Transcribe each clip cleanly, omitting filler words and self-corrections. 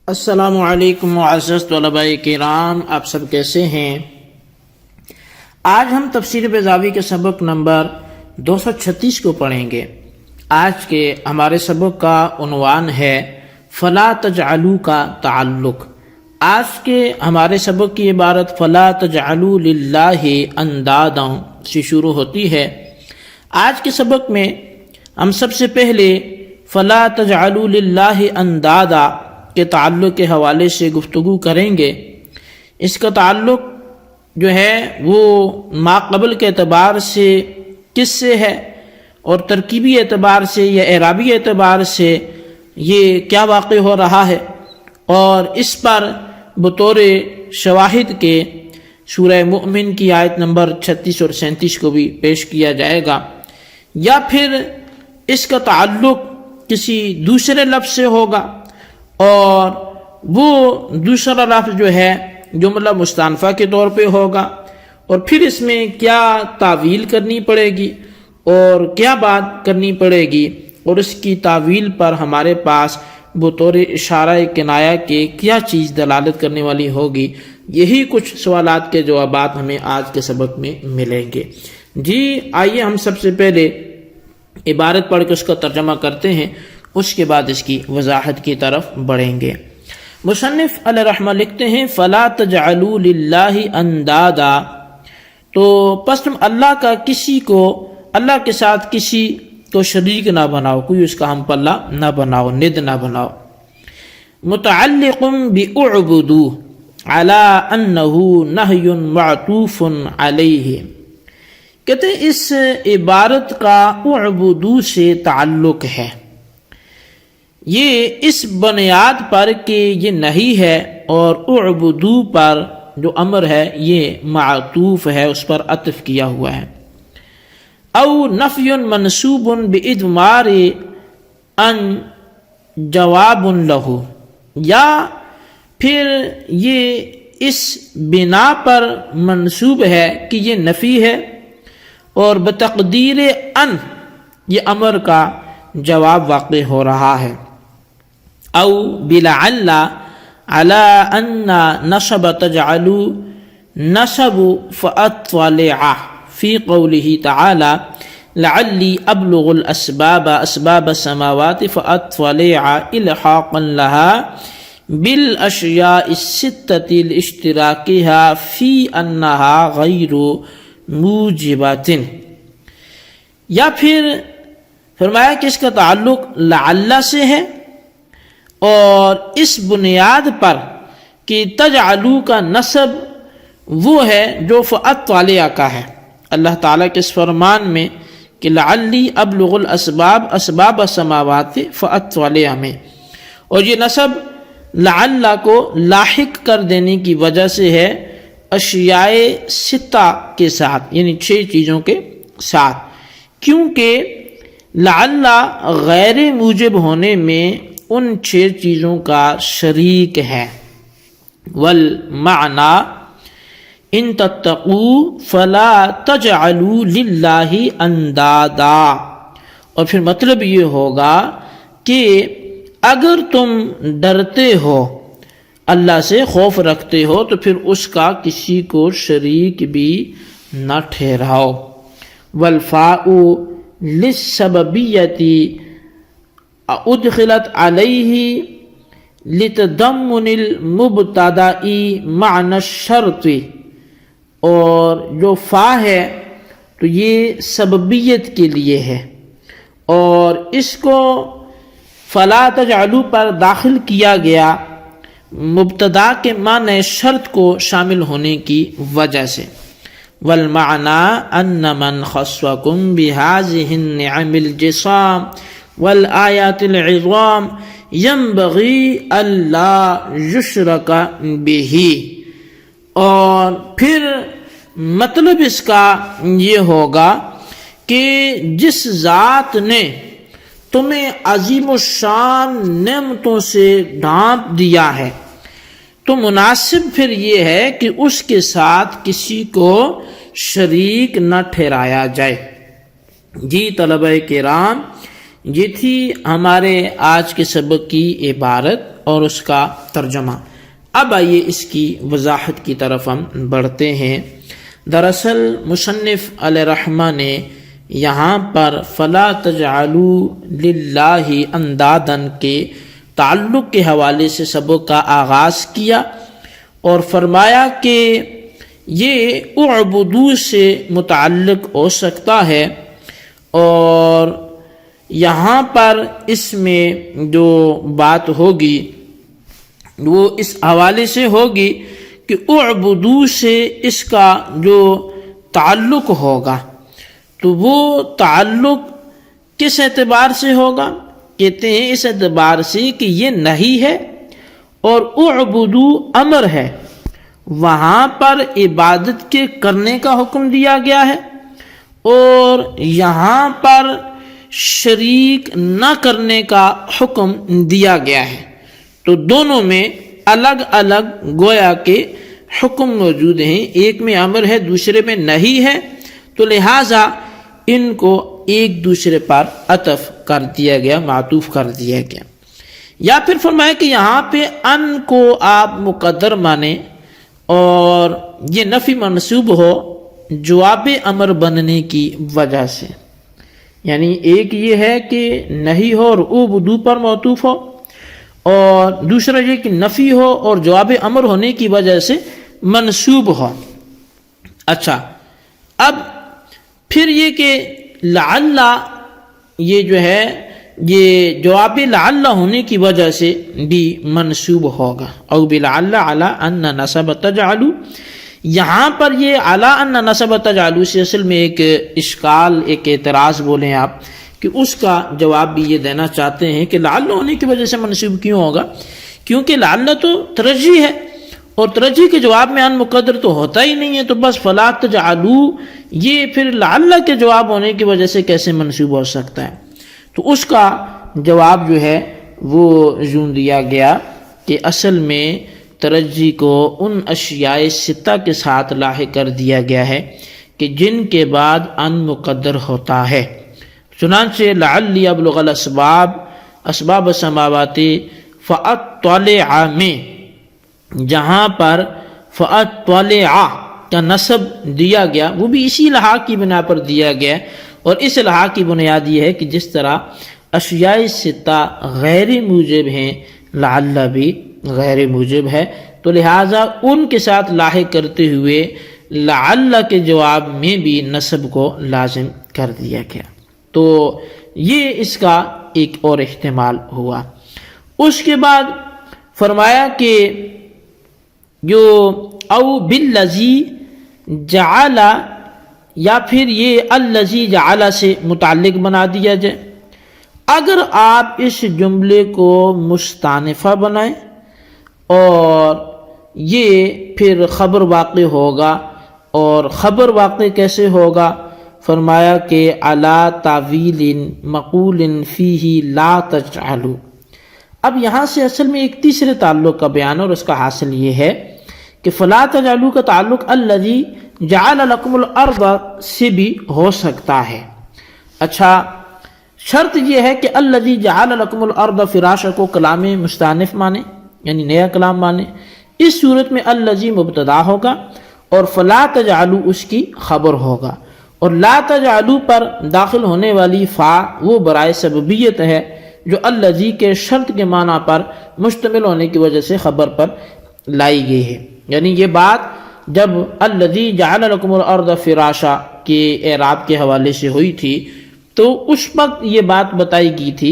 السلام علیکم معزز طلباء کرام، آپ سب کیسے ہیں؟ آج ہم تفسیر بیضاوی کے سبق نمبر 236 کو پڑھیں گے۔ آج کے ہمارے سبق کا عنوان ہے فلا تجعلوا کا تعلق۔ آج کے ہمارے سبق کی عبارت فلا تجعلوا للہ اندادا سے شروع ہوتی ہے۔ آج کے سبق میں ہم سب سے پہلے فلا تجعلوا للہ اندادا کے تعلق کے حوالے سے گفتگو کریں گے۔ اس کا تعلق جو ہے وہ ما قبل کے اعتبار سے کس سے ہے، اور ترکیبی اعتبار سے یا اعرابی اعتبار سے یہ کیا واقع ہو رہا ہے، اور اس پر بطور شواہد کے سورہ مؤمن کی آیت نمبر 36 اور 37 کو بھی پیش کیا جائے گا، یا پھر اس کا تعلق کسی دوسرے لفظ سے ہوگا، اور وہ دوسرا لفظ جو ہے جملہ مستأنفہ کے طور پہ ہوگا، اور پھر اس میں کیا تعویل کرنی پڑے گی اور کیا بات کرنی پڑے گی، اور اس کی تعویل پر ہمارے پاس بطور اشارہ کنایہ کے کیا چیز دلالت کرنے والی ہوگی۔ یہی کچھ سوالات کے جوابات ہمیں آج کے سبق میں ملیں گے۔ جی آئیے ہم سب سے پہلے عبارت پڑھ کے اس کا ترجمہ کرتے ہیں، اس کے بعد اس کی وضاحت کی طرف بڑھیں گے۔ مصنف علیہ رحمہ لکھتے ہیں فلا تجعلوا للہ اندادا، تو پس تم اللہ کے ساتھ کسی کو شریک نہ بناؤ، کوئی اس کا ہم پلہ نہ بناؤ، ند نہ بناؤ۔ متعلق باعبدوا علی انہ نہی معطوف علیہ، کہتے ہیں اس عبارت کا اعبدوا سے تعلق ہے، یہ اس بنیاد پر کہ یہ نہی ہے، اور اعبدوا پر جو امر ہے یہ معطوف ہے، اس پر عطف کیا ہوا ہے۔ او نفی منصوب باضمار ان جواب لہ، یا پھر یہ اس بنا پر منصوب ہے کہ یہ نفی ہے، اور بتقدیر ان یہ امر کا جواب واقع ہو رہا ہے۔ او بلعل علی ان نصب تجعلوا نصب فاطلع فی قوله تعالی لعلی ابلغ الاسباب اسباب السماوات فاطلع الحاقا لها بالاشیاء الستة لاشتراکها فی انها غیر موجبات، یا پھر فرمایا کہ اس کا تعلق لعل سے ہے، اور اس بنیاد پر کہ تجعلوا کا نصب وہ ہے جو فاطلع کا ہے، اللہ تعالیٰ کے اس فرمان میں کہ لعلی ابلغ الاسباب اسباب السماوات فاطلع میں، اور یہ نصب لعل کو لاحق کر دینے کی وجہ سے ہے اشیاء ستہ کے ساتھ، یعنی 6 چیزوں کے ساتھ، کیونکہ لعل غیر موجب ہونے میں ان 6 چیزوں کا شریک ہے۔ والمعنی ان تتقوا فلا تجعلوا للہ اندادا، اور پھر مطلب یہ ہوگا کہ اگر تم ڈرتے ہو، اللہ سے خوف رکھتے ہو، تو پھر اس کا کسی کو شریک بھی نہ ٹھہراؤ۔ والفاء للسببیت ادخلت علیہ لتضمن المبتدأ معنی الشرط، اور جو فا ہے تو یہ سببیت کے لیے ہے، اور اس کو فلا تجعلوا پر داخل کیا گیا مبتدا کے معنی شرط کو شامل ہونے کی وجہ سے۔ والمعنى ان من خصكم بهذه النعم الجسام والآيات العظام ينبغي الا يشرك به، اور پھر مطلب اس کا یہ ہوگا کہ جس ذات نے تمہیں عظیم الشان نعمتوں سے ڈھانپ دیا ہے، تو مناسب پھر یہ ہے کہ اس کے ساتھ کسی کو شریک نہ ٹھہرایا جائے۔ جی طلبہ کرام، یہ تھی ہمارے آج کے سبق کی عبارت اور اس کا ترجمہ۔ اب آئیے اس کی وضاحت کی طرف ہم بڑھتے ہیں۔ دراصل مصنف علیہ رحمہ نے یہاں پر فلا تجعلوا للہ اندادا کے تعلق کے حوالے سے سبق کا آغاز کیا اور فرمایا کہ یہ اعبدو سے متعلق ہو سکتا ہے، اور یہاں پر اس میں جو بات ہوگی وہ اس حوالے سے ہوگی کہ اعبدو سے اس کا جو تعلق ہوگا تو وہ تعلق کس اعتبار سے ہوگا؟ کہتے ہیں اس اعتبار سے کہ یہ نہی ہے اور اعبدو امر ہے، وہاں پر عبادت کے کرنے کا حکم دیا گیا ہے اور یہاں پر شریک نہ کرنے کا حکم دیا گیا ہے، تو دونوں میں الگ الگ گویا کے حکم موجود ہیں، ایک میں امر ہے دوسرے میں نہی ہے، تو لہٰذا ان کو ایک دوسرے پر عطف کر دیا گیا، معطوف کر دیا گیا۔ یا پھر فرمایا کہ یہاں پہ ان کو آپ مقدر مانیں اور یہ نفی منصوب ہو جواب امر بننے کی وجہ سے، یعنی ایک یہ ہے کہ نہیں ہو اور اعبدو پر معطوف ہو، اور دوسرا یہ کہ نفی ہو اور جواب امر ہونے کی وجہ سے منصوب ہو۔ اچھا، اب پھر یہ کہ لعل یہ جو ہے یہ جواب لعل ہونے کی وجہ سے بھی منصوب ہوگا، او بلعل علی ان نصب تجعلوا، یہاں پر یہ علی ان نصب تجعلوا سے اصل میں ایک اشکال، ایک اعتراض بولیں آپ، کہ اس کا جواب بھی یہ دینا چاہتے ہیں کہ لعل ہونے کی وجہ سے منصوب کیوں ہوگا، کیونکہ لعل تو ترجیح ہے اور ترجیح کے جواب میں ان مقدر تو ہوتا ہی نہیں ہے، تو بس فلا تجعلوا یہ پھر لعل کے جواب ہونے کی وجہ سے کیسے منصوب ہو سکتا ہے؟ تو اس کا جواب جو ہے وہ یوں دیا گیا کہ اصل میں ترجیح کو ان اشیاء ستہ کے ساتھ لاحق کر دیا گیا ہے کہ جن کے بعد ان مقدر ہوتا ہے، چنانچہ لعلی ابلغ الاسباب اسباب السماوات فاطلع میں جہاں پر فاطلع کا نصب دیا گیا وہ بھی اسی لحاق کی بنا پر دیا گیا، اور اس لحاق کی بنیاد یہ ہے کہ جس طرح اشیاء ستہ غیر موجب ہیں لعل بھی غیر موجب ہے، تو لہٰذا ان کے ساتھ لاحق کرتے ہوئے لعل کے جواب میں بھی نصب کو لازم کر دیا گیا، تو یہ اس کا ایک اور احتمال ہوا۔ اس کے بعد فرمایا کہ جو او بالذی جعل، یا پھر یہ الذی جعل سے متعلق بنا دیا جائے، اگر آپ اس جملے کو مستانفہ بنائیں اور یہ پھر خبر واقع ہوگا، اور خبر واقع کیسے ہوگا؟ فرمایا کہ علی تعویل مقول فیہ لا تجعلوا۔ اب یہاں سے اصل میں ایک تیسرے تعلق کا بیان، اور اس کا حاصل یہ ہے کہ فلا تجعلوا کا تعلق الذی جعل لکم الارض سے بھی ہو سکتا ہے۔ اچھا، شرط یہ ہے کہ الذی جعل لکم الارض فراشا کو کلام مستانف مانے، یعنی نیا کلام مانے۔ اس صورت میں الذی مبتدا ہوگا اور فلا تجعلوا اس کی خبر ہوگا، اور لا تجعلوا پر داخل ہونے والی فا وہ برائے سببیت ہے جو الذی کے شرط کے معنی پر مشتمل ہونے کی وجہ سے خبر پر لائی گئی ہے، یعنی یہ بات جب الذی جعل لکم الارض فراشا کے اعراب کے حوالے سے ہوئی تھی تو اس وقت یہ بات بتائی گئی تھی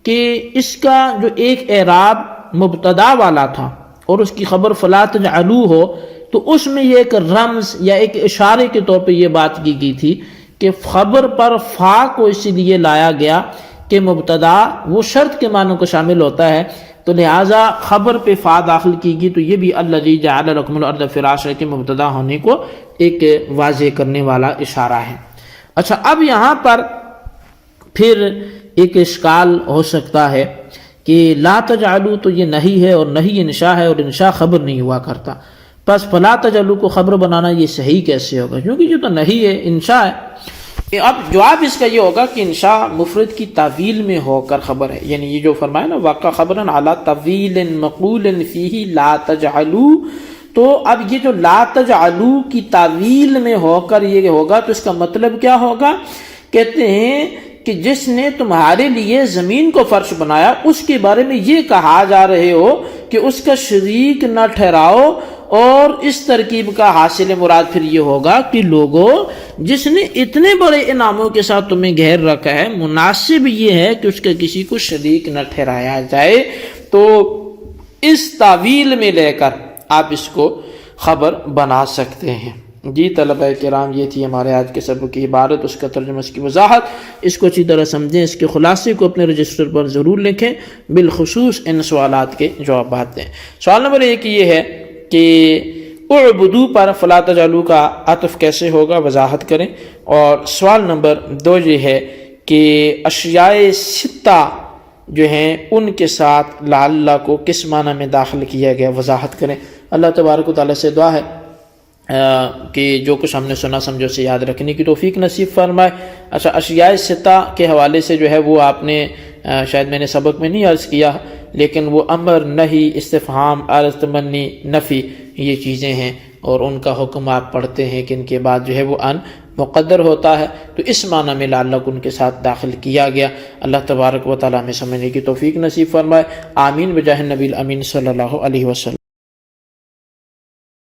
کہ اس کا جو ایک اعراب مبتدا والا تھا اور اس کی خبر فلا تجعلوا ہو، تو اس میں یہ ایک رمز یا ایک اشارے کے طور پہ یہ بات کی گئی تھی کہ خبر پر فا کو اسی لیے لایا گیا کہ مبتدا وہ شرط کے معنوں کو شامل ہوتا ہے، تو لہٰذا خبر پہ فا داخل کی گئی، تو یہ بھی الذی جعل لکم الارض فراشا کے مبتدا ہونے کو ایک واضح کرنے والا اشارہ ہے۔ اچھا، اب یہاں پر پھر ایک اشکال ہو سکتا ہے کہ لا تجعلوا تو یہ نہیں ہے اور نہیں انشاء ہے، اور انشاء خبر نہیں ہوا کرتا، پس فلا تجعلوا کو خبر بنانا یہ صحیح کیسے ہوگا؟ کیونکہ یہ تو نہیں ہے، انشاء ہے۔ اب جواب اس کا یہ ہوگا کہ انشاء مفرد کی تعویل میں ہو کر خبر ہے، یعنی یہ جو فرمایا نا واقع خبرن علی طویل مقول فیہ لا تجعلوا، تو اب یہ جو لا تجعلوا کی تعویل میں ہو کر یہ ہوگا تو اس کا مطلب کیا ہوگا؟ کہتے ہیں کہ جس نے تمہارے لیے زمین کو فرش بنایا اس کے بارے میں یہ کہا جا رہے ہو کہ اس کا شریک نہ ٹھہراؤ، اور اس ترکیب کا حاصل مراد پھر یہ ہوگا کہ لوگوں جس نے اتنے بڑے انعاموں کے ساتھ تمہیں گھیر رکھا ہے، مناسب یہ ہے کہ اس کا کسی کو شریک نہ ٹھہرایا جائے، تو اس تعویل میں لے کر آپ اس کو خبر بنا سکتے ہیں۔ جی طلبہ کرام، یہ تھی ہمارے آج کے سبق کی عبارت، اس کا ترجمہ، اس کی وضاحت، اس کو اچھی طرح سمجھیں، اس کے خلاصے کو اپنے رجسٹر پر ضرور لکھیں، بالخصوص ان سوالات کے جوابات دیں۔ سوال نمبر 1 یہ ہے کہ اعبدو پر فلا تجعلوا کا عطف کیسے ہوگا، وضاحت کریں۔ اور سوال نمبر 2 یہ ہے کہ اشیاء ستہ جو ہیں ان کے ساتھ لعل کو کس معنی میں داخل کیا گیا، وضاحت کریں۔ اللہ تبارک و تعالیٰ سے دعا ہے کہ جو کچھ ہم نے سنا سمجھو سے یاد رکھنے کی توفیق نصیب فرمائے۔ اچھا، اشیاء ستہ کے حوالے سے جو ہے وہ آپ نے شاید میں نے سبق میں نہیں عرض کیا، لیکن وہ امر، نہی، استفہام، عرض، تمنی، نفی، یہ چیزیں ہیں، اور ان کا حکم آپ پڑھتے ہیں کہ ان کے بعد جو ہے وہ ان مقدر ہوتا ہے، تو اس معنی میں لعل کو ان کے ساتھ داخل کیا گیا۔ اللہ تبارک و تعالیٰ ہمیں سمجھنے کی توفیق نصیب فرمائے، آمین بجاہ النبی الامین صلی اللہ علیہ وسلم۔